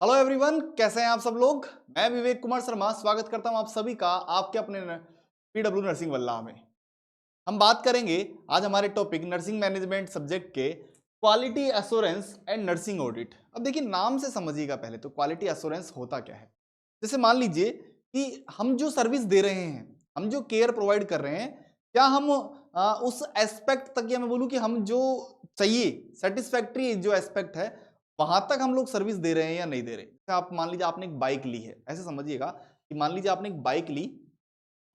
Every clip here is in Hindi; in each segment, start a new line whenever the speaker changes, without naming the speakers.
हेलो एवरीवन, कैसे हैं आप सब लोग। मैं विवेक कुमार शर्मा स्वागत करता हूं आप सभी का आपके अपने पीडब्ल्यू नर्सिंग वल्लाह में। हम बात करेंगे आज हमारे टॉपिक नर्सिंग मैनेजमेंट सब्जेक्ट के quality assurance and nursing audit. अब देखिए, नाम से समझिएगा पहले तो क्वालिटी एश्योरेंस होता क्या है। जैसे मान लीजिए कि हम जो सर्विस दे रहे हैं, हम जो केयर प्रोवाइड कर रहे हैं, क्या हम उस एस्पेक्ट तक, या मैं बोलूं कि हम जो चाहिए सेटिस्फैक्ट्री जो एस्पेक्ट है वहां तक हम लोग सर्विस दे रहे हैं या नहीं दे रहे। जैसे आप मान लीजिए आपने एक बाइक ली है, ऐसे समझिएगा कि मान लीजिए आपने एक बाइक ली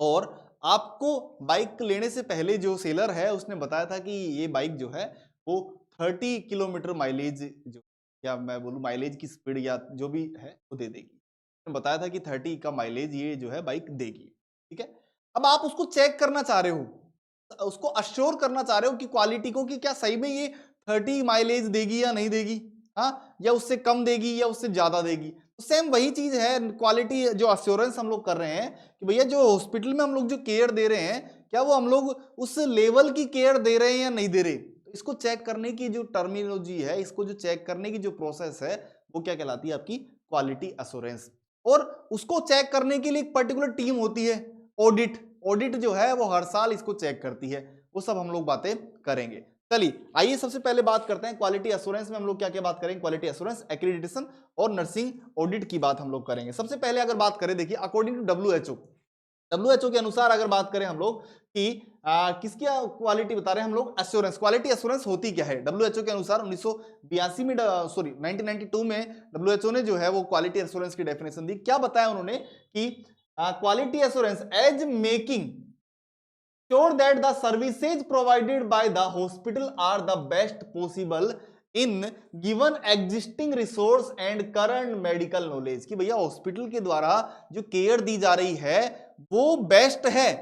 और आपको बाइक लेने से पहले जो सेलर है उसने बताया था कि ये बाइक जो है वो 30 किलोमीटर माइलेज जो, या मैं बोलूं माइलेज की स्पीड या जो भी है वो दे देगी। उसने बताया था कि 30 का माइलेज ये जो है बाइक देगी। ठीक है, अब आप उसको चेक करना चाह रहे हो, उसको अश्योर करना चाह रहे हो कि क्वालिटी को, कि क्या सही में ये 30 माइलेज देगी या नहीं देगी, हाँ, या उससे कम देगी या उससे ज्यादा देगी। तो सेम वही चीज है, क्वालिटी जो अश्योरेंस हम लोग कर रहे हैं कि भैया जो हॉस्पिटल में हम लोग जो केयर दे रहे हैं, क्या वो हम लोग उस लेवल की केयर दे रहे हैं या नहीं दे रहे। तो इसको चेक करने की जो टर्मिनोलॉजी है, इसको जो चेक करने की जो प्रोसेस है, वो क्या कहलाती है, आपकी क्वालिटी अश्योरेंस। और उसको चेक करने के लिए एक पर्टिकुलर टीम होती है, ऑडिट। ऑडिट जो है वो हर साल इसको चेक करती है। वो सब हम लोग बातें करेंगे। चलिए आइए सबसे पहले बात करते हैं क्वालिटी एश्योरेंस में हम लोग क्या क्या बात करेंगे। क्वालिटी एश्योरेंस, एक्रीडिटेशन और नर्सिंग ऑडिट की बात हम लोग करेंगे। सबसे पहले अगर बात करें, देखिए अकॉर्डिंग टू डब्ल्यूएचओ के अनुसार अगर बात करें हम लोग कि किसकी क्वालिटी बता रहे हैं हम लोग, एश्योरेंस। क्वालिटी एश्योरेंस होती क्या है डब्ल्यूएचओ के अनुसार 1982 में, सॉरी 1992 में डब्ल्यूएचओ ने जो है वो क्वालिटी एश्योरेंस की डेफिनेशन दी। क्या बताया उन्होंने कि quality assurance as making sure that the services provided by the hospital are the best possible in given existing resource and current medical knowledge। कि भैया हॉस्पिटल के द्वारा जो केयर दी जा रही है वो बेस्ट है,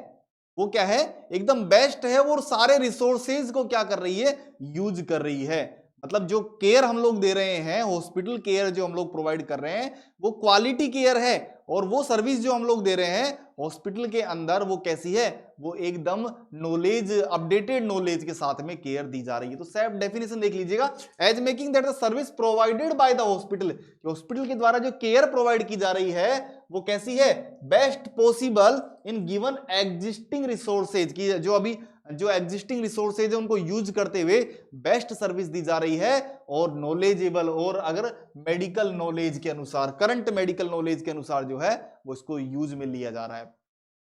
वो क्या है, एकदम बेस्ट है। वो सारे रिसोर्सेज को क्या कर रही है, यूज कर रही है। मतलब जो केयर हम लोग दे रहे हैं, हॉस्पिटल केयर जो हम लोग प्रोवाइड कर रहे हैं, वो क्वालिटी केयर है। और वो सर्विस जो हम लोग दे रहे हैं हॉस्पिटल के अंदर, वो कैसी है, वो एकदम नॉलेज, अपडेटेड नॉलेज के साथ में केयर दी जा रही है। तो सेल्फ डेफिनेशन देख लीजिएगा, as making that the service provided by the hospital, hospital के द्वारा जो केयर प्रोवाइड की जा रही है वो कैसी है, best possible in given existing resources की, जो अभी जो एग्जिस्टिंग रिसोर्सेज है उनको यूज करते हुए बेस्ट सर्विस दी जा रही है। और नॉलेजेबल, और अगर मेडिकल नॉलेज के अनुसार, करंट मेडिकल नॉलेज के अनुसार जो है वो इसको यूज में लिया जा रहा है।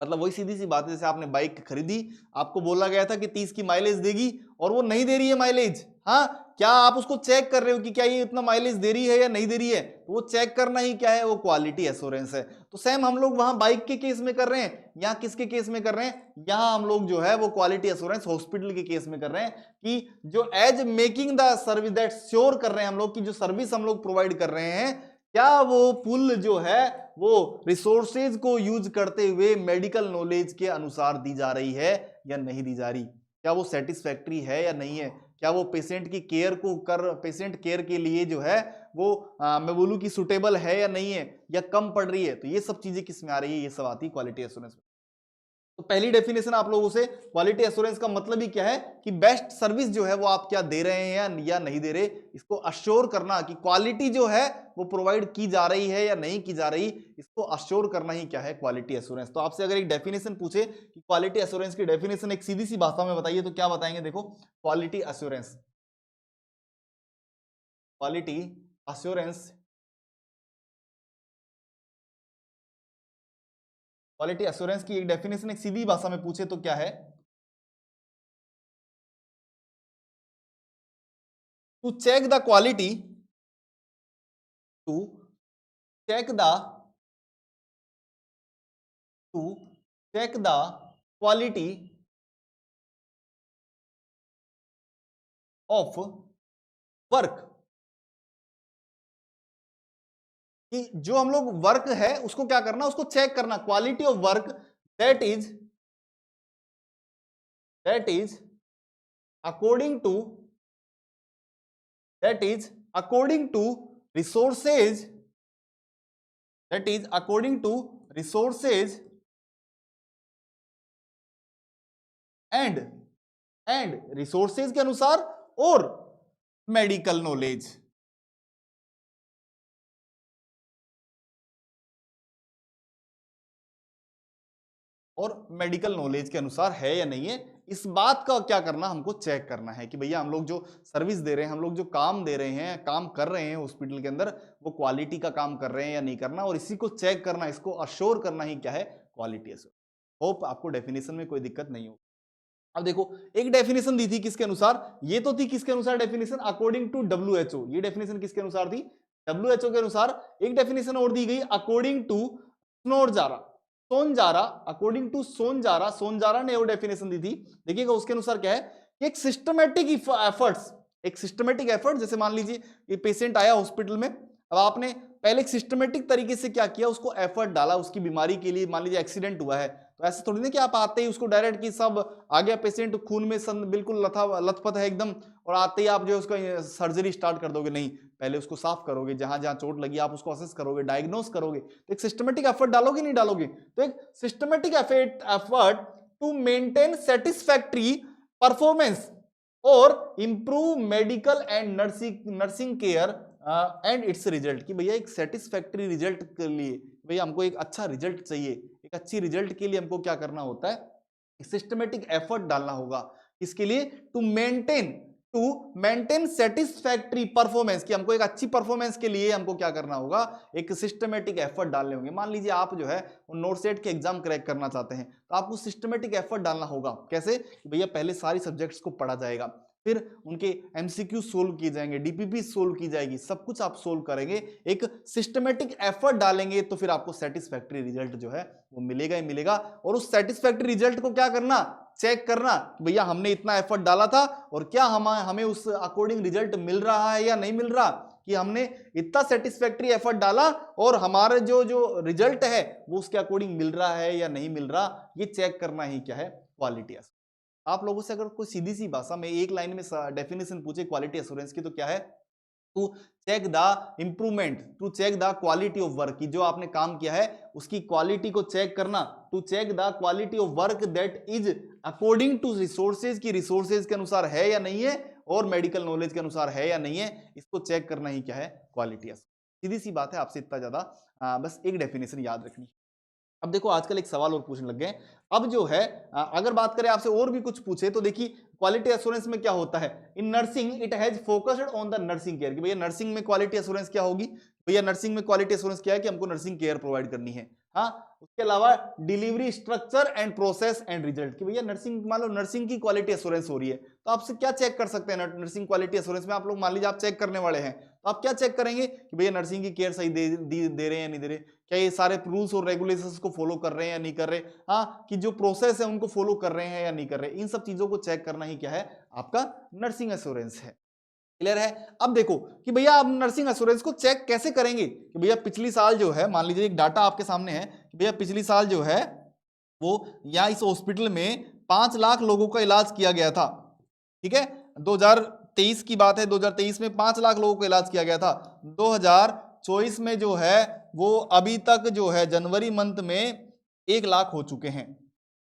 मतलब वही सीधी सी बात है, जैसे आपने बाइक खरीदी, आपको बोला गया था कि 30 की माइलेज देगी और वो नहीं दे रही है माइलेज, हाँ, क्या आप उसको चेक कर रहे हो कि क्या ये इतना माइलेज दे रही है या नहीं दे रही है। तो वो चेक करना ही क्या है, वो क्वालिटी एश्योरेंस है। तो सेम हम लोग वहां बाइक के केस में कर रहे हैं, यहाँ किसके केस में कर रहे हैं, यहाँ हम लोग जो है वो क्वालिटी एश्योरेंस हॉस्पिटल के केस में कर रहे हैं। कि जो as making the service that sure कर रहे हैं हम लोग, की जो सर्विस हम लोग प्रोवाइड कर रहे हैं, क्या वो पुल जो है वो रिसोर्सेज को यूज करते हुए मेडिकल नॉलेज के अनुसार दी जा रही है या नहीं दी जा रही, क्या वो सेटिस्फैक्ट्री है या नहीं है, क्या वो पेशेंट की केयर को कर, पेशेंट केयर के लिए जो है वो मैं बोलूं कि सुटेबल है या नहीं है, या कम पड़ रही है। तो ये सब चीजें किस में आ रही है, ये सब आती है क्वालिटी एश्योरेंस में। तो पहली डेफिनेशन आप लोगों से, क्वालिटी एश्योरेंस का मतलब ही क्या है कि बेस्ट सर्विस जो है वो आप क्या दे रहे हैं या नहीं दे रहे, इसको अश्योर करना कि क्वालिटी जो है वो प्रोवाइड की जा रही है या नहीं की जा रही, इसको अश्योर करना ही क्या है, क्वालिटी एश्योरेंस। तो आपसे अगर एक डेफिनेशन पूछे कि क्वालिटी एश्योरेंस की डेफिनेशन एक सीधी सी भाषा में बताइए, तो क्या बताएंगे, देखो quality assurance, quality assurance, quality assurance की एक डेफिनेशन एक सीधी भाषा में पूछे तो क्या है, to check the quality, to check the to check the quality of work, कि जो हम लोग वर्क है उसको क्या करना, उसको चेक करना, quality of work that is, that is according to, that is according to resources, that is according to resources and, and resources के अनुसार और मेडिकल नॉलेज, और मेडिकल नॉलेज के अनुसार है या नहीं है, इस बात का क्या करना, हमको चेक करना है कि भैया हम लोग जो सर्विस दे रहे हैं, हम लोग जो काम दे रहे हैं, काम कर रहे हैं हॉस्पिटल के अंदर, वो क्वालिटी का काम कर रहे हैं या नहीं करना, और इसी को चेक करना, इसको अश्योर करना ही क्या है, क्वालिटी एश्योरेंस। होप आपको डेफिनेशन में कोई दिक्कत नहीं हो। अब देखो एक डेफिनेशन दी थी किसके अनुसार, ये तो थी किसके अनुसार डेफिनेशन, अकॉर्डिंग टू WHO। ये डेफिनेशन किसके अनुसार थी, WHO के अनुसार। एक डेफिनेशन और दी गई अकॉर्डिंग टू सोनजारा, अकॉर्डिंग टू सोनजारा ने वो डेफिनेशन दी थी। देखिएगा उसके अनुसार क्या है, एक सिस्टमेटिक एफर्ट्स, एक सिस्टमेटिक एफर्ट, जैसे मान लीजिए ये पेशेंट आया हॉस्पिटल में, अब आपने पहले एक सिस्टमेटिक तरीके से क्या किया, उसको एफर्ट डाला उसकी बीमारी के लिए। मान लीजिए एक्सीडेंट हुआ है, तो ऐसे थोड़ी ना कि आप आते ही उसको डायरेक्ट कि सब आ गया पेशेंट खून में बिल्कुल लथपथ है एकदम, और आते ही आप जो है उसका सर्जरी स्टार्ट कर दोगे, नहीं, पहले उसको साफ करोगे, जहां जहां चोट लगी आप उसको असेस करोगे, डायग्नोस करोगे, तो एक सिस्टमेटिक एफर्ट डालोगे नहीं डालोगे, तो एक systematic effort to maintain satisfactory performance और improve medical and nursing care and its result, कि भैया एक सेटिस्फैक्ट्री रिजल्ट के लिए, भैया हमको एक अच्छा रिजल्ट चाहिए, एक अच्छी रिजल्ट के लिए हमको क्या करना होता है, सिस्टमेटिक एफर्ट डालना होगा। इसके लिए टू मेंटेन सेटिस्फैक्ट्री परफॉर्मेंस, कि हमको एक अच्छी परफॉर्मेंस के लिए हमको क्या करना होगा, एक सिस्टमेटिक एफर्ट डालने होंगे। मान लीजिए आप जो है नोटसेट के एग्जाम क्रैक करना चाहते हैं, तो आपको सिस्टमेटिक एफर्ट डालना होगा। कैसे, भैया पहले सारी सब्जेक्ट्स को पढ़ा जाएगा, फिर उनके एमसीक्यू सोल्व किए जाएंगे, डीपीपी सोल्व की जाएगी, सब कुछ आप सोल्व करेंगे, एक सिस्टमेटिक एफर्ट डालेंगे, तो फिर आपको सेटिस्फैक्ट्री रिजल्ट जो है वो मिलेगा ही मिलेगा। और उस सेटिस्फैक्ट्री रिजल्ट को क्या करना, चेक करना, भैया हमने इतना एफर्ट डाला था और क्या हमें उस अकॉर्डिंग रिजल्ट मिल रहा है या नहीं मिल रहा, कि हमने इतना सेटिस्फैक्ट्री एफर्ट डाला और हमारे जो रिजल्ट है वो उसके अकॉर्डिंग मिल रहा है या नहीं मिल रहा, ये चेक करना ही क्या है, क्वालिटी एश्योरेंस। आप लोगों से अगर कोई सीधी सी भाषा में एक लाइन में डेफिनेशन पूछे क्वालिटी एश्योरेंस की, तो क्या है, to check the improvement, to check the quality of work, की जो आपने काम किया है उसकी क्वालिटी को चेक करना, to check the quality of work that is according to resources, की रिसोर्सेज के अनुसार है या नहीं है, और मेडिकल नॉलेज के अनुसार है या नहीं है, इसको चेक करना ही क्या है, क्वालिटी एश्योरेंस। सीधी सी बात है, आपसे इतना ज्यादा बस एक डेफिनेशन याद रखनी। अब देखो आजकल एक सवाल और पूछने लग गए, अब जो है अगर बात करें आपसे और भी कुछ पूछे, तो देखिए क्वालिटी एश्योरेंस में क्या होता है, in nursing it has focused on the nursing care, कि भैया नर्सिंग में क्वालिटी एश्योरेंस क्या होगी, भैया नर्सिंग में क्वालिटी एश्योरेंस क्या है, कि हमको नर्सिंग केयर प्रोवाइड करनी है। हाँ, उसके अलावा delivery structure and process and result, कि भैया नर्सिंग, मान लो नर्सिंग की क्वालिटी एश्योरेंस हो रही है, तो आपसे क्या चेक कर सकते हैं नर्सिंग क्वालिटी एश्योरेंस में, आप लोग मान लीजिए आप चेक करने वाले हैं, तो आप क्या चेक करेंगे कि भैया नर्सिंग की केयर सही दे रहे हैं या नहीं दे रहे, क्या ये सारे रूल्स और रेगुलेशंस को फॉलो कर रहे हैं या नहीं कर रहे, हाँ, कि जो प्रोसेस है उनको फॉलो कर रहे हैं या नहीं कर रहे, इन सब चीजों को चेक करना ही क्या है, आपका नर्सिंग एश्योरेंस है। क्लियर है। अब देखो कि भैया आप नर्सिंग एश्योरेंस को चेक कैसे करेंगे, कि भैया पिछली साल जो है, मान लीजिए एक डाटा आपके सामने है कि भैया पिछली साल जो है वो यहाँ इस हॉस्पिटल में 5 लाख लोगों का इलाज किया गया था, ठीक है, 2023 की बात है, 2023 में 5 लाख लोगों का इलाज किया गया था। 2024 में जो है वो अभी तक जो है जनवरी मंथ में 1 लाख हो चुके हैं,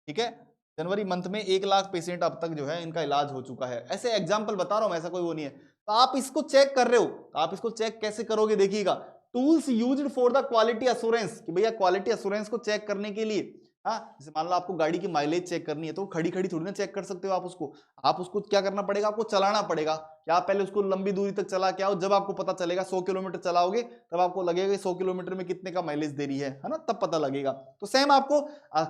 ठीक है, जनवरी मंथ में 1 लाख पेशेंट अब तक जो है इनका इलाज हो चुका है। ऐसे एग्जाम्पल बता रहा हूं, ऐसा कोई वो नहीं है। तो आप इसको चेक कर रहे हो, तो आप इसको चेक कैसे करोगे, देखिएगा, tools used for the quality assurance, कि भैया क्वालिटी एश्योरेंस को चेक करने के लिए, हाँ, जैसे मान लो आपको गाड़ी की माइलेज चेक करनी है, तो खड़ी खड़ी थोड़ी ना चेक कर सकते हो आप उसको क्या करना पड़ेगा, आपको चलाना पड़ेगा, क्या आप पहले उसको लंबी दूरी तक चला के आओ, जब आपको पता चलेगा 100 किलोमीटर चलाओगे तब आपको लगेगा 100 किलोमीटर में कितने का माइलेज दे रही है ना, तब पता लगेगा। तो सेम आपको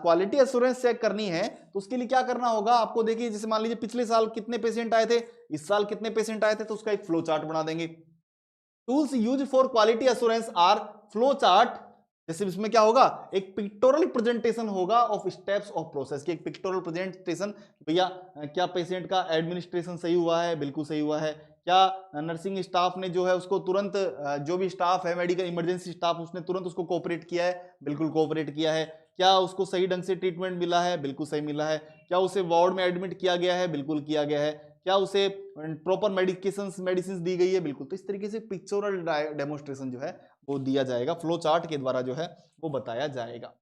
क्वालिटी एश्योरेंस चेक करनी है, तो उसके लिए क्या करना होगा आपको, देखिए जैसे मान लीजिए पिछले साल कितने पेशेंट आए थे, इस साल कितने पेशेंट आए थे, तो उसका एक फ्लो चार्ट बना देंगे। Tools use for quality assurance are flow chart, जैसे इसमें क्या होगा, एक पिक्टोरल प्रेजेंटेशन होगा ऑफ स्टेप्स ऑफ प्रोसेस, की एक पिक्टोरल प्रेजेंटेशन, भैया क्या पेशेंट का एडमिनिस्ट्रेशन सही हुआ है, बिल्कुल सही हुआ है, क्या नर्सिंग स्टाफ ने जो है उसको तुरंत, जो भी स्टाफ है मेडिकल इमरजेंसी स्टाफ, उसने तुरंत उसको कोऑपरेट किया है, बिल्कुल कोऑपरेट किया है, क्या उसको सही ढंग से ट्रीटमेंट मिला है, बिल्कुल सही मिला है, क्या उसे वार्ड में एडमिट किया गया है, बिल्कुल किया गया है, क्या उसे प्रॉपर मेडिसिन दी गई है, बिल्कुल। तो इस तरीके से पिक्चोरल डेमोन्स्ट्रेशन जो है वो दिया जाएगा, फ्लो चार्ट के द्वारा जो है वो बताया जाएगा।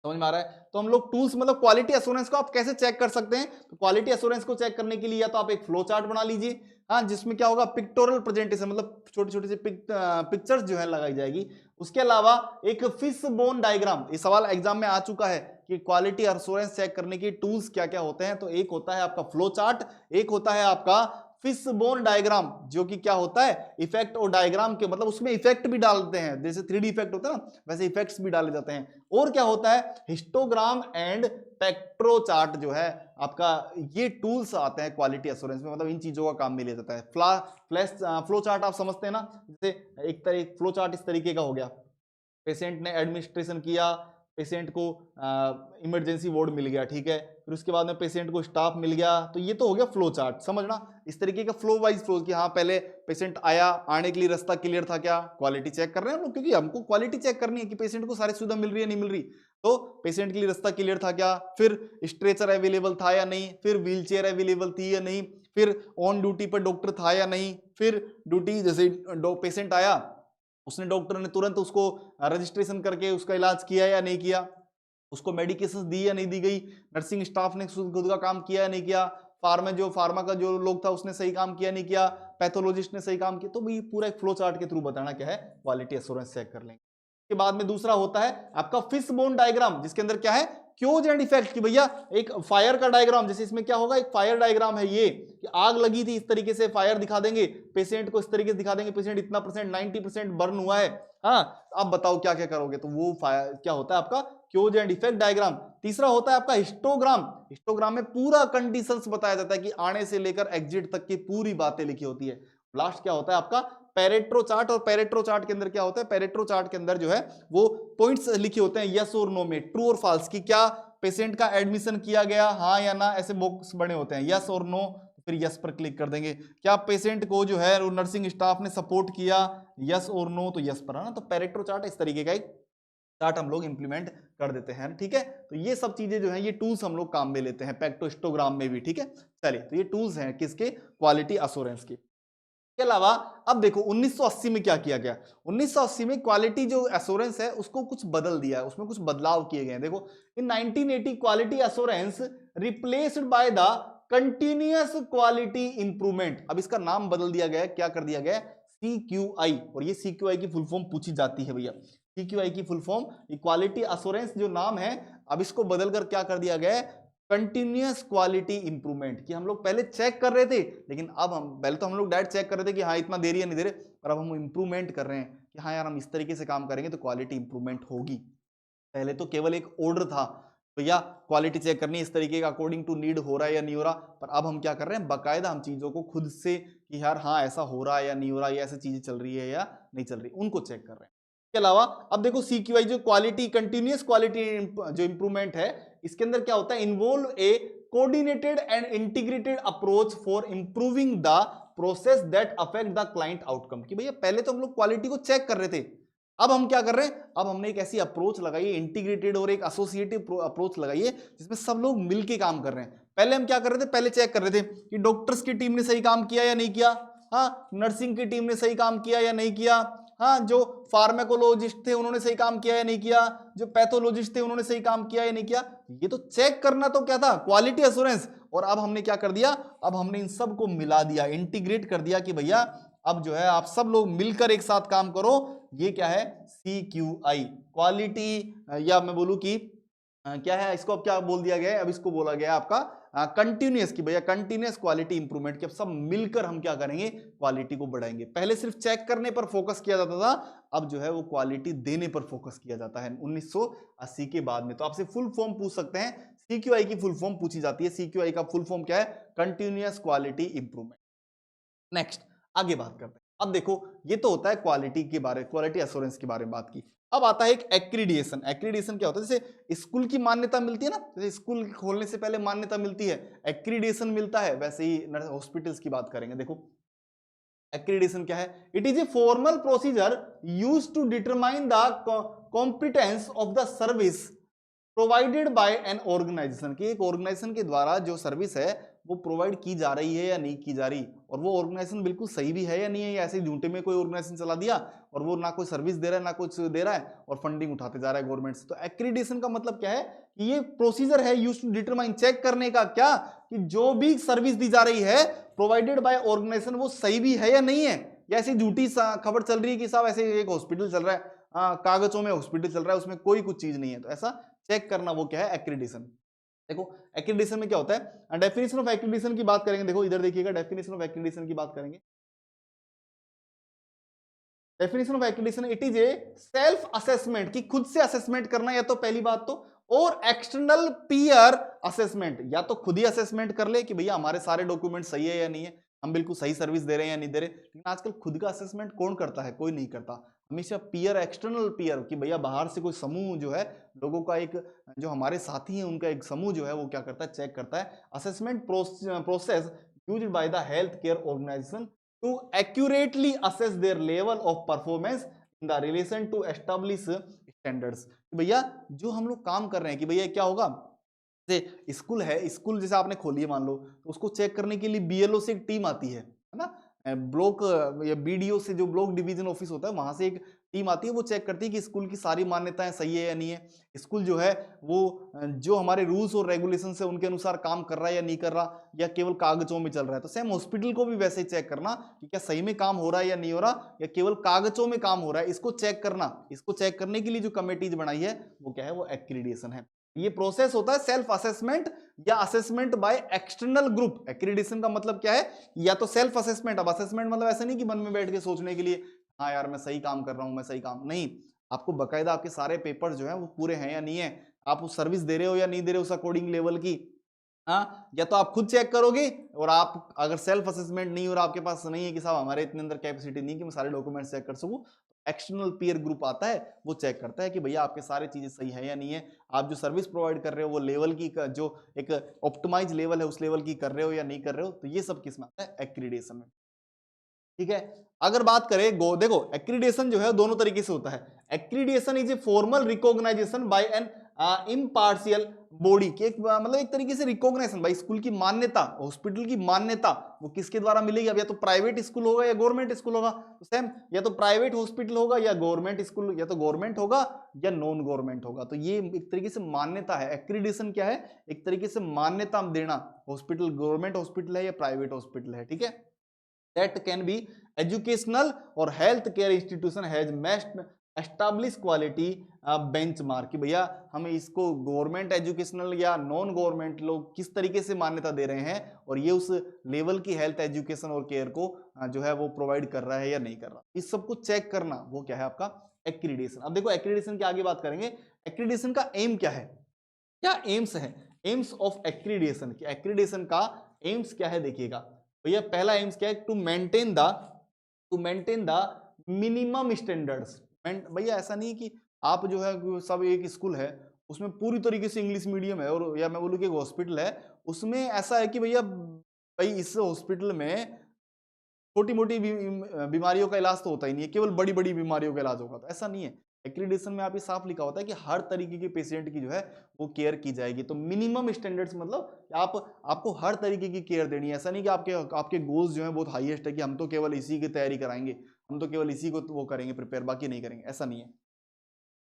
समझ में आ रहा है। तो हम लोग टूल्स, मतलब क्वालिटी एश्योरेंस को आप कैसे चेक कर सकते हैं, तो क्वालिटी एश्योरेंस को चेक करने के लिए या तो आप एक फ्लो चार्ट बना लीजिए, हाँ, जिसमें क्या होगा, पिक्टोरल प्रेजेंटेशन, मतलब छोटे छोटे से पिक्चर्स जो है लगाई जाएगी। उसके अलावा एक फिश बोन डायग्राम, ये सवाल एग्जाम में आ चुका है कि क्वालिटी एश्योरेंस चेक करने के टूल्स क्या क्या होते हैं। तो एक होता है आपका फ्लो चार्ट, एक होता है आपका फिश बोन डायग्राम, जो कि क्या होता है, इफेक्ट और डायग्राम के मतलब उसमें इफेक्ट भी डालते हैं, जैसे 3D इफेक्ट होता है ना, वैसे इफेक्ट्स भी डाले जाते हैं। और क्या होता है, हिस्टोग्राम एंड स्पेक्ट्रो चार्ट जो है आपका, ये टूल्स आते हैं क्वालिटी एश्योरेंस में, मतलब इन चीजों का काम में लिया जाता है। फ्लो चार्ट आप समझते हैं ना, जैसे एक फ्लो चार्ट इस तरीके का हो गया, पेशेंट ने एडमिनिस्ट्रेशन किया, पेशेंट को इमरजेंसी वार्ड मिल गया, ठीक है, फिर उसके बाद में पेशेंट को स्टाफ मिल गया, तो ये तो हो गया फ्लो चार्ट, समझना इस तरीके का फ्लो वाइज फ्लो, कि हाँ पहले पेशेंट आया, आने के लिए रास्ता क्लियर था क्या, क्वालिटी चेक कर रहे हैं हम लोग, क्योंकि हमको क्वालिटी चेक करनी है कि पेशेंट को सारी सुविधा मिल रही है नहीं मिल रही, तो पेशेंट के लिए रास्ता क्लियर था क्या, फिर स्ट्रेचर अवेलेबल था या नहीं, फिर व्हील चेयर अवेलेबल थी या नहीं, फिर ऑन ड्यूटी पर डॉक्टर था या नहीं, फिर ड्यूटी जैसे पेशेंट आया, उसने डॉक्टर ने तुरंत उसको रजिस्ट्रेशन करके उसका इलाज किया या नहीं किया, उसको मेडिकेशन दी या नहीं दी गई, नर्सिंग स्टाफ ने खुद का काम किया या नहीं किया, फार्मा का जो लोग था उसने सही काम किया नहीं किया, पैथोलॉजिस्ट ने सही काम किया, तो ये पूरा एक फ्लो चार्ट के थ्रू बताना क्या है, क्वालिटी एश्योरेंस चेक कर लेंगे। के बाद में दूसरा होता है आपका फिश बोन डायग्राम, जिसके अंदर क्या है, क्योज एंड इफेक्ट, कि भैया एक फायर का डायग्राम, जैसे इसमें क्या होगा, एक फायर डायग्राम है ये, कि आग लगी थी, इस तरीके से फायर दिखा देंगे, पेशेंट को इस तरीके से दिखा देंगे, पेशेंट इतना परसेंट 90% बर्न हुआ है, हाँ अब बताओ क्या क्या करोगे, तो वो फायर क्या होता है आपका, क्योज एंड इफेक्ट डायग्राम। तीसरा होता है आपका हिस्टोग्राम, हिस्टोग्राम में पूरा कंडीशंस बताया जाता है कि आने से लेकर एग्जिट तक की पूरी बातें लिखी होती है। लास्ट क्या होता है आपका पेरेट्रो चार्ट, और पेरेट्रो चार्ट के अंदर क्या होता है, पेरेट्रो चार्ट के अंदर जो है वो पॉइंट्स लिखे होते हैं यस और नो में, ट्रू और फॉल्स, की क्या पेशेंट का एडमिशन किया गया, हाँ या ना, ऐसे बॉक्स बने होते हैं, यस और नो, फिर यस पर क्लिक कर देंगे। क्या पेशेंट को जो है नर्सिंग स्टाफ ने सपोर्ट किया, यस और नो, तो यस पर है ना। तो पेरेट्रो चार्ट इस तरीके का एक चार्ट हम लोग इंप्लीमेंट कर देते हैं, ठीक है। तो ये सब चीजें जो है ये टूल्स हम लोग काम में लेते हैं, पेक्टोहिस्टोग्राम में भी, ठीक है। चलिए, तो ये टूल्स हैं किसके, क्वालिटी एश्योरेंस के। के अलावा अब देखो 1980 में क्या किया गया, 1980 में क्वालिटी जो एश्योरेंस है उसको कुछ बदल दिया है, उसमें कुछ बदलाव किए गए हैं। देखो इन 1980 quality assurance replaced by the continuous quality improvement, अब इसका नाम बदल दिया गया है, क्या कर दिया गया है, CQI, और ये CQI की फुल फॉर्म पूछी जाती है भैया, CQI की फुल फॉर्म, क्वालिटी एश्योरेंस जो नाम है, अब इसको बदलकर क्या कर दिया गया है, कंटिन्यूअस क्वालिटी इंप्रूवमेंट, कि हम लोग पहले चेक कर रहे थे, लेकिन अब हम पहले तो हम लोग डायरेक्ट चेक कर रहे थे कि हाँ इतना दे रही है नहीं दे रहे, पर अब हम इंप्रूवमेंट कर रहे हैं कि हाँ यार हम इस तरीके से काम करेंगे तो क्वालिटी इंप्रूवमेंट होगी। पहले तो केवल एक ऑर्डर था, भैया क्वालिटी चेक करनी इस तरीके का, अकॉर्डिंग टू नीड हो रहा है या नहीं हो रहा, पर अब हम क्या कर रहे हैं, बाकायदा हम चीजों को खुद से कि यार हाँ ऐसा हो रहा है या नहीं हो रहा, या ऐसी चीजें चल रही है या नहीं चल रही, उनको चेक कर रहे हैं। इसके अलावा अब देखो CQI जो क्वालिटी कंटिन्यूअस क्वालिटी जो इंप्रूवमेंट है, इसके अंदर क्या होता है, involve A coordinated and integrated approach for improving the process that affect the client outcome, कि भैया पहले तो हम लोग क्वालिटी को चेक कर रहे थे, अब हम क्या कर रहे हैं, अब हमने एक ऐसी अप्रोच लगाई है, इंटीग्रेटेड और एक एसोसिएटिव अप्रोच लगाई है, जिसमें सब लोग मिलके काम कर रहे हैं। पहले हम क्या कर रहे थे, पहले चेक कर रहे थे कि डॉक्टर्स की टीम ने सही काम किया या नहीं किया, हाँ नर्सिंग की टीम ने सही काम किया या नहीं किया, हाँ जो फार्माकोलॉजिस्ट थे उन्होंने सही काम किया या नहीं किया, जो पैथोलॉजिस्ट थे उन्होंने सही काम किया या नहीं किया, ये तो चेक करना तो क्या था, क्वालिटी एश्योरेंस। और अब हमने क्या कर दिया, अब हमने इन सब को मिला दिया, इंटीग्रेट कर दिया कि भैया अब जो है आप सब लोग मिलकर एक साथ काम करो, ये क्या है, CQI क्वालिटी, या मैं बोलूं कि क्या है, इसको अब क्या बोल दिया गया है, अब इसको बोला गया है आपका कंटिन्यूअस, की भैया कंटिन्यूअस क्वालिटी इंप्रूवमेंट, कि अब सब मिलकर हम क्या करेंगे, क्वालिटी को बढ़ाएंगे। पहले सिर्फ चेक करने पर फोकस किया जाता था, अब जो है वो क्वालिटी देने पर फोकस किया जाता है 1980 के बाद में। तो आपसे फुल फॉर्म पूछ सकते हैं, CQI की फुल फॉर्म पूछी जाती है, CQI का फुल फॉर्म क्या है, कंटिन्यूअस क्वालिटी इंप्रूवमेंट। नेक्स्ट आगे बात करते हैं। अब देखो ये तो होता है क्वालिटी के बारे, क्वालिटी एश्योरेंस के बारे में बात की। अब आता है एक एक्रीडिएशन। एक्रीडिएशन क्या होता है, जैसे स्कूल की मान्यता मिलती है ना, जैसे स्कूल खोलने से पहले मान्यता मिलती है, एक्रीडिएशन मिलता है, वैसे ही हॉस्पिटल्स की बात करेंगे। देखो एक्रीडिएशन क्या है, it is a formal procedure used to determine the competence of the service provided by an organisation, की एक ऑर्गेनाइजेशन के द्वारा जो सर्विस है वो प्रोवाइड की जा रही है या नहीं की जा रही, और वो ऑर्गेनाइजेशन बिल्कुल सही भी है या नहीं है, या ऐसे झूठे में कोई ऑर्गेनाइजेशन चला दिया और वो ना कोई सर्विस दे रहा है ना कुछ दे रहा है और फंडिंग उठाते जा रहा है गवर्नमेंट से। तो एक्रीडिएशन का मतलब क्या है कि ये प्रोसीजर है यूज्ड टू डिटरमाइन, चेक करने का क्या, कि जो भी सर्विस दी जा रही है प्रोवाइडेड बाय ऑर्गेनाइजेशन वो सही भी है या नहीं है, या ऐसी झूठी खबर चल रही है कि साहब ऐसे एक हॉस्पिटल चल रहा है, कागजों में हॉस्पिटल चल रहा है, उसमें कोई कुछ चीज नहीं है। तो ऐसा चेक करना वो क्या है, एक्रीडिशन। देखो एक्रीडिशन में क्या होता है, डेफिनेशन ऑफ एक्रीडिशन की बात करेंगे। देखो इधर देखिएगा, डेफिनेशन ऑफ एक्रीडिशन की बात करेंगे। Definition of accreditation, it is a self assessment, कि खुद से असेसमेंट करना, या तो पहली बात तो, और एक्सटर्नल पीयर असेसमेंट, या तो खुद ही असेसमेंट कर ले कि भैया हमारे सारे डॉक्यूमेंट सही है या नहीं है, हम बिल्कुल सही सर्विस दे रहे हैं या नहीं दे रहे। लेकिन आजकल खुद का असेसमेंट कौन करता है, कोई नहीं करता। हमेशा पीयर, एक्सटर्नल पीयर, कि भैया बाहर से कोई समूह जो है लोगों का, एक जो हमारे साथी हैं उनका एक समूह जो है वो क्या करता है, चेक करता है। Assessment process used by the health care organisation to accurately assess their level of performance in the relation to establish standards। भैया जो हम लोग काम कर रहे हैं, कि भैया क्या होगा, जैसे स्कूल है, स्कूल जैसे आपने खोली है मान लो, तो उसको चेक करने के लिए बीएलओ से एक टीम आती है ना, ब्लॉक या बीडीओ से, जो ब्लॉक डिवीजन ऑफिस होता है, वहां से एक टीम आती है, वो चेक करती है कि स्कूल की सारी मान्यताएं सही है या नहीं है, स्कूल जो है वो जो हमारे रूल्स और रेगुलेशन है उनके अनुसार काम कर रहा है या नहीं कर रहा, या केवल कागजों में चल रहा है। तो सेम हॉस्पिटल को भी वैसे ही चेक करना कि क्या सही में काम हो रहा है या नहीं हो रहा, या केवल कागजों में काम हो रहा है, इसको चेक करना। इसको चेक करने के लिए जो कमेटीज बनाई है वो क्या है, वो एक्रीडिएशन है। ये प्रोसेस होता है सेल्फ असेसमेंट या assessment by external group. Accreditation का मतलब क्या है, या तो सेल्फ असेसमेंट। अब असेसमेंट मतलब ऐसा नहीं कि मन में बैठ के सोचने के लिए हाँ यार मैं सही काम कर रहा हूं, मैं सही काम नहीं, आपको बकायदा आपके सारे पेपर जो है वो पूरे हैं या नहीं है, आप उस सर्विस दे रहे हो या नहीं दे रहे हो उस अकॉर्डिंग लेवल की। हाँ, या तो आप खुद चेक करोगे, और आप अगर सेल्फ असेसमेंट नहीं हो रहा, आपके पास नहीं है कि साहब हमारे इतने अंदर कैपेसिटी नहीं कि मैं सारे डॉक्यूमेंट्स चेक कर सकूं, एक्सटर्नल पीयर ग्रुप आता है, वो चेक करता है कि भैया आपके सारे चीजें सही है या नहीं है, आप जो सर्विस प्रोवाइड कर रहे हो वो लेवल की जो एक ऑप्टिमाइज लेवल है उस लेवल की कर रहे हो या नहीं कर रहे हो। तो ये सब किस में आता है, एक्रीडिएशन में। ठीक है, अगर बात करें देखो एक्रीडिएशन जो है दोनों तरीके से होता है। Accreditation is a formal recognisation by an impartial body, के मतलब एक तरीके से रिकॉग्नाइजेशन भाई, स्कूल की मान्यता, हॉस्पिटल की मान्यता वो किसके द्वारा मिलेगी। अब या तो प्राइवेट स्कूल होगा या गवर्नमेंट स्कूल होगा, तो सेम, या तो प्राइवेट हॉस्पिटल होगा या गवर्नमेंट स्कूल, या तो गवर्नमेंट होगा या नॉन गवर्नमेंट होगा। तो ये एक तरीके से मान्यता है। एक्रीडिएशन क्या है, एक तरीके से मान्यता देना, हॉस्पिटल गवर्नमेंट हॉस्पिटल है या प्राइवेट हॉस्पिटल है। ठीक है, that can be educational or health care institution has must establish quality benchmark, कि भैया हम इसको गवर्नमेंट एजुकेशनल या नॉन गवर्नमेंट लोग किस तरीके से मान्यता दे रहे हैं, और ये उस लेवल की हेल्थ एजुकेशन और केयर को जो है वो प्रोवाइड कर रहा है या नहीं कर रहा, इस सब को चेक करना वो क्या है, आपका एक्रीडिएशन। अब देखो एक्रीडिएशन की आगे बात करेंगे, एक्रीडिएशन का एम क्या है, क्या एम्स है, एम्स ऑफ एक्रीडिएशन, कि एक्रीडिएशन का एम्स क्या है। देखिएगा भैया पहला एम्स क्या है, to maintain the minimum standards. भैया ऐसा नहीं कि आप जो है सब, एक स्कूल है उसमें पूरी तरीके से इंग्लिश मीडियम है, और या मैं बोलूँ कि एक हॉस्पिटल है उसमें ऐसा है कि भैया भाई इस हॉस्पिटल में छोटी मोटी बीमारियों का इलाज तो होता ही नहीं है, केवल बड़ी बड़ी बीमारियों का इलाज होगा, तो ऐसा नहीं है। एक्रीडिएशन में आप ये साफ लिखा होता है कि हर तरीके के पेशेंट की जो है वो केयर की जाएगी। तो मिनिमम स्टैंडर्ड्स मतलब आपको हर तरीके की केयर देनी है। ऐसा नहीं कि आपके गोल्स जो है बहुत हाईएस्ट है कि हम तो केवल इसी की तैयारी कराएंगे, हम तो केवल इसी को वो करेंगे प्रिपेयर, बाकी नहीं करेंगे, ऐसा नहीं है।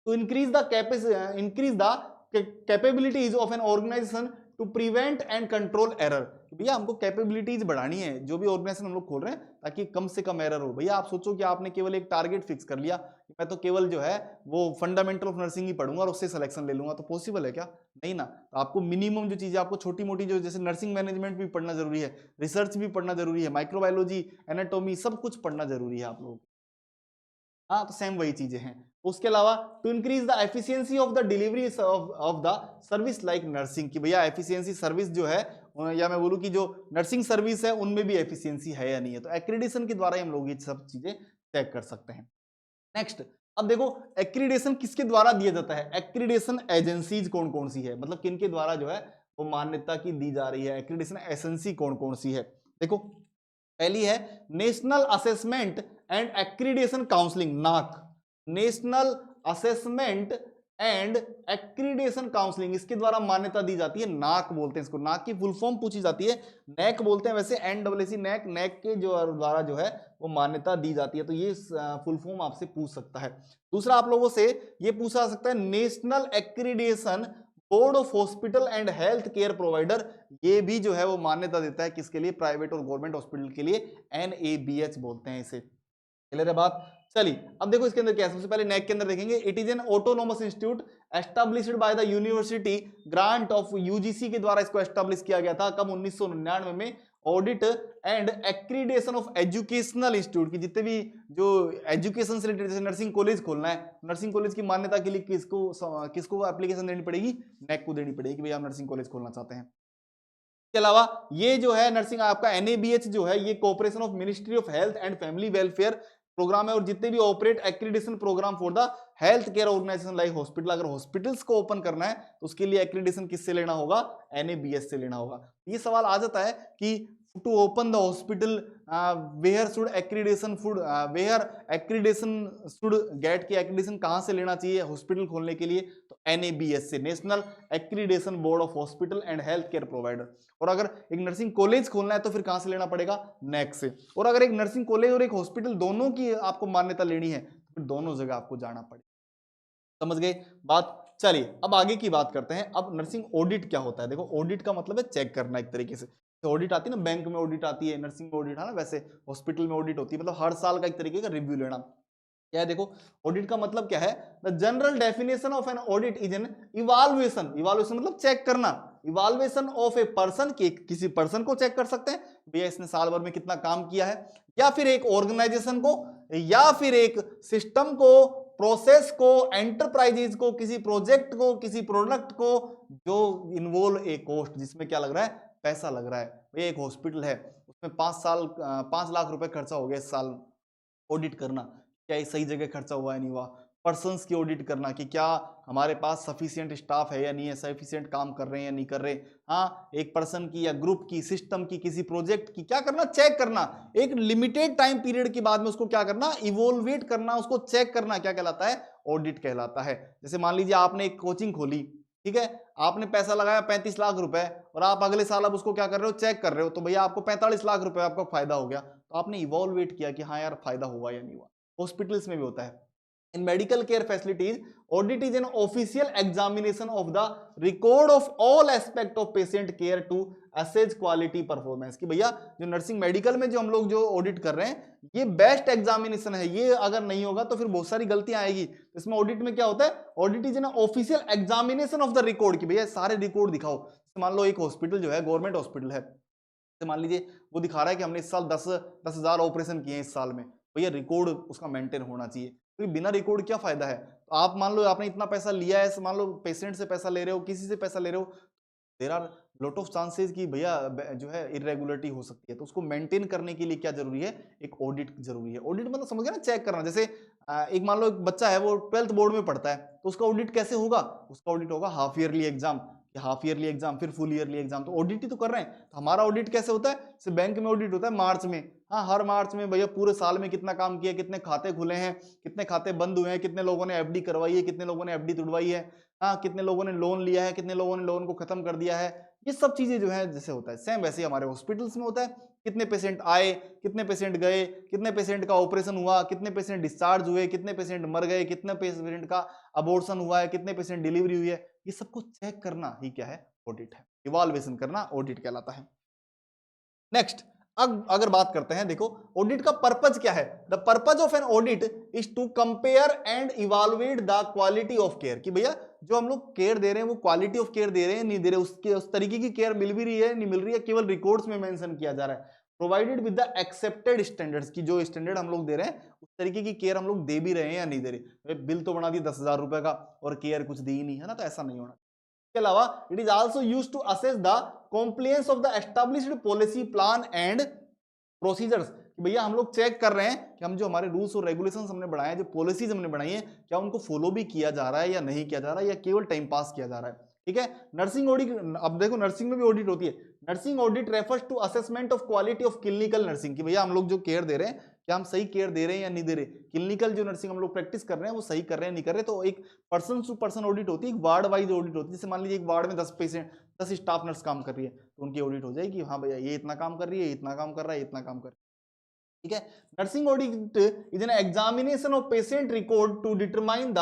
तो increase the capabilities of an organisation to prevent and control error. भैया हमको कैपेबिलिटीज बढ़ानी है जो भी ऑर्गेनाइजेशन हम लोग खोल रहे हैं, ताकि कम से कम एरर हो। भैया आप सोचो कि आपने केवल एक टारगेट फिक्स कर लिया कि मैं तो केवल जो है वो फंडामेंटल ऑफ नर्सिंग ही पढ़ूंगा और उससे सिलेक्शन ले लूंगा, तो पॉसिबल है क्या, नहीं ना। तो आपको मिनिमम जो चीजें, आपको छोटी मोटी जो, जैसे नर्सिंग मैनेजमेंट भी पढ़ना जरूरी है, रिसर्च भी पढ़ना जरूरी है, माइक्रोबायोलॉजी, एनाटॉमी, सब कुछ पढ़ना जरूरी है आप लोगों को। हाँ, तो सेम वही चीजें हैं। उसके अलावा to increase the efficiency of the delivery of the service like nursing, कि भैया एफिशिएंसी सर्विस जो है, या मैं बोलूं कि जो नर्सिंग सर्विस है उनमें भी एफिशिएंसी है या नहीं है। तो एक्रीडिएशन के द्वारा हम लोग ये सब चीजें चेक कर सकते हैं। नेक्स्ट, अब देखो एक्रीडिएशन किसके द्वारा दिया जाता है, एक्रीडिएशन एजेंसीज कौन कौन सी है, मतलब किन के द्वारा जो है वो मान्यता की दी जा रही है, एक्रीडिएशन एजेंसी कौन कौन सी है। देखो पहली है national assessment and accreditation counselling, NAAC, national assessment and accreditation counselling, इसके द्वारा मान्यता दी जाती है, नाक बोलते हैं इसको। नाक की फुल फॉर्म पूछी जाती है, नैक बोलते हैं वैसे, NCC नैक, नैक के जो द्वारा जो है वो मान्यता दी जाती है। तो ये फुल फॉर्म आपसे पूछ सकता है। दूसरा आप लोगों से ये पूछा सकता है national accreditation board of hospital and health care provider, ये भी जो है वो मान्यता देता है किसके लिए, प्राइवेट और गवर्नमेंट हॉस्पिटल के लिए, NABH बोलते हैं इसे। क्लियर है बात। चलिए अब देखो इसके अंदर क्या है, सबसे पहले नेक के अंदर देखेंगे, it is an autonomous institute established by the university, grant of UGC के द्वारा इसको एस्टैब्लिश किया गया था, कब, 1999 में। Audit and accreditation of educational institute की जितने भी जो एजुकेशन से रिलेटेड, जैसे नर्सिंग कॉलेज खोलना है, नर्सिंग कॉलेज की मान्यता के लिए किसको एप्लीकेशन देनी पड़ेगी, नेक को देनी पड़ेगी कि भैया आप नर्सिंग कॉलेज खोलना चाहते हैं। इसके अलावा ये जो है नर्सिंग आपका NABH जो है, ये cooperation of ministry of health and family welfare programme है, और जितने भी operate accreditation programme for the health care organisation like hospital, अगर हॉस्पिटल्स को ओपन करना है तो उसके लिए एक्रीडिटेशन किससे लेना होगा, NABH से लेना होगा। ये सवाल आ जाता है कि to open the hospital where should accreditation should get, की एक्रीडिटेशन कहां से लेना चाहिए हॉस्पिटल खोलने के लिए, तो NABH से, national accreditation board of hospital and health care provider. और अगर एक नर्सिंग कॉलेज खोलना है तो फिर कहां से लेना पड़ेगा, नेक से। और अगर एक नर्सिंग कॉलेज और एक हॉस्पिटल दोनों की आपको मान्यता लेनी है तो फिर दोनों जगह आपको जाना पड़ेगा। समझ गए बात। चलिए अब आगे की बात करते हैं। अब नर्सिंग ऑडिट क्या होता है, देखो ऑडिट का मतलब है चेक करना एक तरीके से। तो ऑडिट आती है ना, बैंक में ऑडिट आती है, नर्सिंग में ऑडिट है ना, वैसे हॉस्पिटल में ऑडिट होती है, मतलब हर साल का एक तरीके का रिव्यू लेना। क्या है, देखो ऑडिट का मतलब क्या है, the general definition of an audit is an evaluation, evaluation मतलब चेक करना, इवाल्युएशन ऑफ ए पर्सन, किसी पर्सन को चेक कर सकते हैं भैया इसने साल भर में कितना काम किया है, या फिर एक ऑर्गेनाइजेशन को, या फिर एक सिस्टम को, प्रोसेस को, एंटरप्राइजेज को, किसी प्रोजेक्ट को, किसी प्रोडक्ट को जो इन्वॉल्व ए कॉस्ट, जिसमें क्या लग रहा है, पैसा लग रहा है। भैया एक हॉस्पिटल है उसमें 5 लाख रुपए खर्चा हो गया इस साल, ऑडिट करना क्या ये सही जगह खर्चा हुआ है नहीं हुआ। पर्सन्स की ऑडिट करना कि क्या हमारे पास सफिशिएंट स्टाफ है या नहीं है, सफिशिएंट काम कर रहे हैं या नहीं कर रहे। हाँ, एक पर्सन की या ग्रुप की, सिस्टम की, किसी प्रोजेक्ट की क्या करना, चेक करना। एक लिमिटेड टाइम पीरियड के बाद में उसको क्या करना, इवोल्वेट करना, उसको चेक करना, क्या कहलाता है, ऑडिट कहलाता है। जैसे मान लीजिए आपने एक कोचिंग खोली, ठीक है, आपने पैसा लगाया 35 लाख रुपए, और आप अगले साल अब उसको क्या कर रहे हो, चेक कर रहे हो, तो भैया आपको 45 लाख रुपए आपका फायदा हो गया, तो आपने इवोल्वेट किया कि हाँ यार फायदा हुआ या नहीं हुआ। हॉस्पिटल्स में भी होता है। In medical care facilities audit is an official examination of the record of all aspect of patient care to assess quality performance, की भैया जो नर्सिंग मेडिकल में जो हम लोग जो ऑडिट कर रहे हैं ये बेस्ट एग्जामिनेशन है, ये अगर नहीं होगा तो फिर बहुत सारी गलतियां आएगी। इसमें ऑडिट में क्या होता है, audit is an official examination of the record, की भैया सारे रिकॉर्ड दिखाओ। मान लो एक हॉस्पिटल जो है गवर्नमेंट हॉस्पिटल है, मान लीजिए वो दिखा रहा है कि हमने इस साल 10,000 ऑपरेशन किए इस साल में, भैया रिकॉर्ड उसका मेंटेन होना चाहिए, क्योंकि बिना रिकॉर्ड क्या फायदा है। तो आप मान लो आपने इतना पैसा लिया है, मान लो पेशेंट से पैसा ले रहे हो, किसी से पैसा ले रहे हो, there are lot of chances कि भैया जो है इरेगुलरिटी हो सकती है, तो उसको मेंटेन करने के लिए क्या जरूरी है, एक ऑडिट जरूरी है। ऑडिट मतलब समझ गए ना, चेक करना। जैसे एक मान लो एक बच्चा है वो 12th बोर्ड में पढ़ता है, तो उसका ऑडिट कैसे होगा, उसका ऑडिट होगा half yearly exam, half yearly exam फिर फुल ईयरली एग्जाम, तो ऑडिट ही तो कर रहे हैं। तो हमारा ऑडिट कैसे होता है, जैसे बैंक में ऑडिट होता है मार्च में, हाँ हर मार्च में भैया पूरे साल में कितना काम किया, कितने खाते खुले हैं, कितने खाते बंद हुए हैं, कितने लोगों ने एफडी करवाई है, कितने लोगों ने एफडी तुड़वाई है, हाँ कितने लोगों ने लोन लिया है, कितने लोगों ने लोन को खत्म कर दिया है। ये सब चीजें जो है जैसे होता है, सेम वैसे हमारे हॉस्पिटल्स में होता है, कितने पेशेंट आए, कितने पेशेंट गए, कितने पेशेंट का ऑपरेशन हुआ, कितने पेशेंट डिस्चार्ज हुए, कितने पेशेंट मर गए, कितने पेशेंट का अबॉर्शन हुआ है, कितने पेशेंट डिलीवरी हुई है, ये सबको चेक करना ही क्या है, ऑडिट है। इवैल्यूएशन करना ऑडिट कहलाता है। नेक्स्ट अगर बात करते हैं, देखो ऑडिट का पर्पज क्या है, the purpose of an audit is to compare and evaluate the quality of care, कि भैया जो हम लोग केयर दे रहे हैं वो क्वालिटी ऑफ केयर दे रहे हैं नहीं दे रहे, उसके उस तरीके की केयर मिल भी रही है नहीं मिल रही है, केवल रिकॉर्ड्स में मेंशन किया जा रहा है। Provided with the accepted standards, की जो स्टैंडर्ड हम लोग दे रहे हैं उस तरीके की केयर हम लोग दे भी रहे हैं या नहीं दे रहे। बिल तो बना दी 10,000 रुपए का और केयर कुछ दी ही नहीं है ना, तो ऐसा नहीं होना। इसके अलावा it is also used to assess the compliance of the established policy plan and procedures, भैया हम लोग चेक कर रहे हैं कि हम जो हमारे रूल्स और रेगुलेशंस हमने बनाए हैं, जो पॉलिसीज हमने बनाई है, क्या उनको फॉलो भी किया जा रहा है या नहीं किया जा रहा है, या केवल टाइम पास किया जा रहा है। ठीक है, नर्सिंग ऑडिट, अब देखो नर्सिंग में भी ऑडिट होती है। Nursing audit refers to assessment of quality of clinical nursing, कि भैया हम लोग जो केयर दे रहे हैं क्या हम सही केयर दे रहे हैं या नहीं दे रहे, क्लिनिकल जो नर्सिंग हम लोग प्रैक्टिस कर रहे हैं वो सही कर रहे हैं नहीं कर रहे। तो एक पर्सन टू पर्सन ऑडिट होती है, एक वार्ड वाइज ऑडिट होती है। जैसे मान लीजिए एक वार्ड में 10 स्टाफ नर्स काम कर रही है, तो उनकी ऑडिट हो जाएगी, हाँ भैया ये इतना काम कर रही है, इतना काम कर रहा है, इतना काम कर रहा है। ठीक है, nursing audit is an examination of patient record to determine the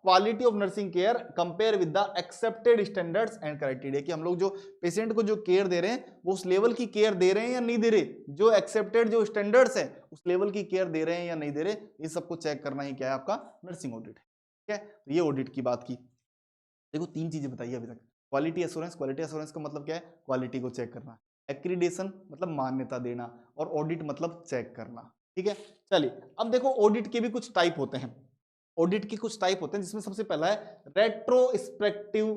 quality of nursing care compare with the accepted standards and criteria, कि हम लोग जो पेशेंट को जो केयर दे रहे हैं वो उस लेवल की केयर दे रहे हैं या नहीं दे रहे, जो एक्सेप्टेड जो स्टैंडर्ड्स है उस लेवल की केयर दे रहे हैं या नहीं दे रहे, ये सबको चेक करना ही क्या है आपका नर्सिंग ऑडिट है। ठीक है, तो ये ऑडिट की बात की। देखो 3 चीजें बताई अभी तक। क्वालिटी एश्योरेंस, क्वालिटी एश्योरेंस का मतलब क्या है, क्वालिटी को चेक करना। एक्रीडेशन मतलब मान्यता देना, और ऑडिट मतलब चेक करना। ठीक है, चलिए अब देखो ऑडिट के भी कुछ टाइप होते हैं। ऑडिट के कुछ टाइप होते हैं जिसमें सबसे पहला है रेट्रोस्पेक्टिव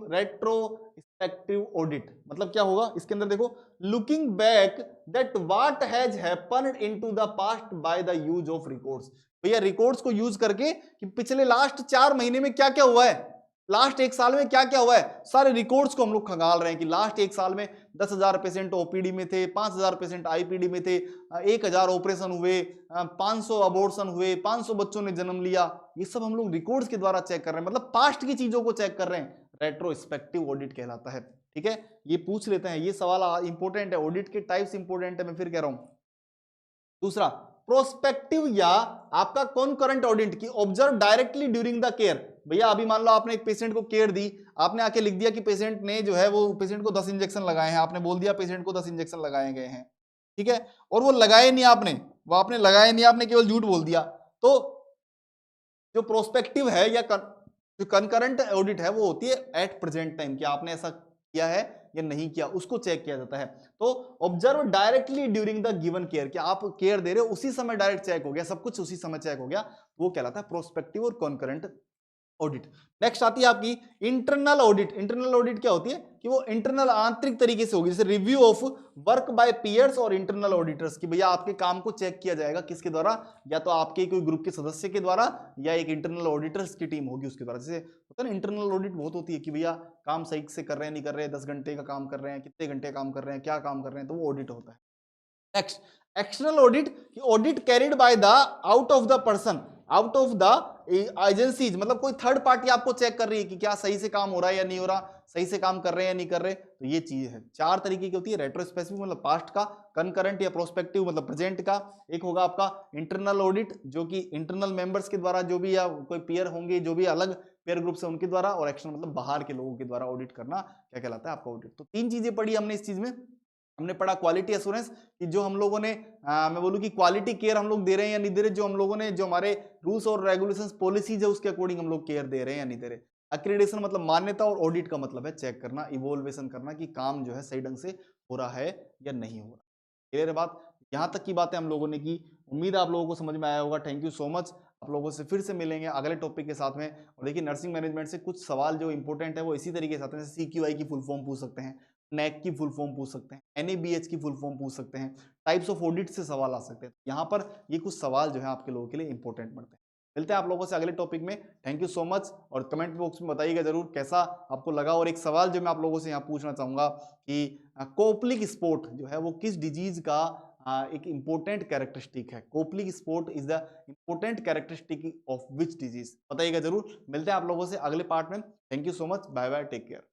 ऑडिट। मतलब क्या होगा इसके अंदर, देखो looking back that what has happened into the passed by the use of records. भैया रिकॉर्ड्स को यूज करके कि पिछले लास्ट 4 महीने में क्या क्या हुआ है, लास्ट 1 साल में क्या क्या हुआ है, सारे रिकॉर्ड्स को हम लोग खंगाल रहे हैं कि लास्ट 1 साल में 10,000 पेशेंट ओपीडी में थे, 5,000 पेशेंट आईपीडी में थे, 1,000 ऑपरेशन हुए, 500 अबॉर्शन हुए, 500 बच्चों ने जन्म लिया। ये सब हम लोग रिकॉर्ड्स के द्वारा चेक कर रहे हैं, मतलब पास्ट की चीजों को चेक कर रहे हैं। रेट्रोस्पेक्टिव ऑडिट कहलाता है। ठीक है, ये पूछ लेते हैं, ये सवाल इंपॉर्टेंट है, ऑडिट के टाइप्स इंपॉर्टेंट है, मैं फिर कह रहा हूं। दूसरा प्रोस्पेक्टिव या आपका कॉनकरेंट ऑडिट की observe directly during the care. भैया अभी मान लो आपने एक पेशेंट को केयर दी, आपने आके लिख दिया कि पेशेंट ने जो है वो पेशेंट को 10 इंजेक्शन लगाए हैं, आपने बोल दिया पेशेंट को 10 इंजेक्शन लगाए गए हैं। ठीक है, और वो लगाए नहीं, आपने लगाए नहीं, आपने केवल झूठ बोल दिया। तो जो प्रोस्पेक्टिव है या जो कंकरेंट ऑडिट है वो होती है एट प्रेजेंट टाइम, कि आपने ऐसा किया है या नहीं किया, उसको चेक किया जाता है। तो observe directly during the given care, कि आप केयर दे रहे हो उसी समय डायरेक्ट चेक हो गया, सब कुछ उसी समय चेक हो गया, वो कहलाता है प्रोस्पेक्टिव और कॉन्करेंट ऑडिट। नेक्स्ट आती है आपकी इंटरनल ऑडिट। इंटरनल ऑडिट क्या होती है कि वो इंटरनल आंतरिक तरीके से होगी, जैसे review of work by peers और इंटरनल ऑडिटर्स, कि भैया आपके काम को चेक किया जाएगा किसके द्वारा, या तो आपके कोई ग्रुप के सदस्य के द्वारा या एक इंटरनल ऑडिटर्स की टीम होगी उसके द्वारा। जैसे होता है ना इंटरनल ऑडिट बहुत होती है कि भैया काम सही से कर रहे हैं नहीं कर रहे हैं, 10 घंटे का काम कर रहे हैं, कितने घंटे काम कर रहे हैं, क्या काम कर रहे हैं, तो वो ऑडिट होता है। Next external audit, audit carried by the out of the person, out of the agencies, मतलब कोई थर्ड पार्टी आपको चेक कर रही है कि क्या सही से काम हो रहा है या नहीं हो रहा, सही से काम कर रहे हैं या नहीं कर रहे। तो ये चीज है, 4 तरीके की होती है। रेट्रोस्पेसिफिक मतलब पास्ट का, कंकरेंट या प्रोस्पेक्टिव मतलब प्रेजेंट का, एक होगा आपका इंटरनल ऑडिट जो कि इंटरनल मेंबर्स के द्वारा, जो भी या कोई पीयर होंगे जो भी अलग पेयर ग्रुप से उनके द्वारा, और एक्सटर्नल मतलब बाहर के लोगों के द्वारा ऑडिट करना क्या कहलाता है आपका ऑडिट। तो 3 चीजें पढ़ी हमने इस चीज में। हमने पढ़ा क्वालिटी एश्योरेंस कि जो हम लोगों ने मैं बोलूं कि क्वालिटी केयर हम लोग दे रहे हैं या नहीं दे रहे, जो हम लोगों ने जो हमारे रूल्स और रेगुलेशंस पॉलिसीज है उसके अकॉर्डिंग हम लोग केयर दे रहे हैं या नहीं दे रहे। एक्रीडेशन मतलब मान्यता, और ऑडिट का मतलब है चेक करना, इवोल्वेशन करना कि काम जो है सही ढंग से हो रहा है या नहीं हो रहा। क्लियर है बात, यहाँ तक की बातें हम लोगों ने की, उम्मीद है आप लोगों को समझ में आया होगा। Thank you so much. आप लोगों से फिर से मिलेंगे अगले टॉपिक के साथ में। और देखिए नर्सिंग मैनेजमेंट से कुछ सवाल जो इंपॉर्टेंट है वो इसी तरीके से आते हैं, जैसे CQI की फुल फॉर्म पूछ सकते हैं, NAC की फुल फॉर्म पूछ सकते हैं, NABH की फुल फॉर्म पूछ सकते हैं, टाइप्स ऑफ ऑडिट से सवाल आ सकते हैं। यहाँ पर ये कुछ सवाल जो है आपके लोगों के लिए इंपॉर्टेंट बनते हैं। मिलते हैं आप लोगों से अगले टॉपिक में। Thank you so much. और कमेंट बॉक्स में बताइएगा जरूर कैसा आपको लगा। और एक सवाल जो मैं आप लोगों से यहाँ पूछना चाहूंगा कि कोपलिक स्पॉट जो है वो किस डिजीज का एक इंपॉर्टेंट कैरेक्टरिस्टिक है। Koplik spot is the important characteristic of which disease, बताइएगा जरूर। मिलते हैं आप लोगों से अगले पार्ट में। Thank you so much, bye bye, take care.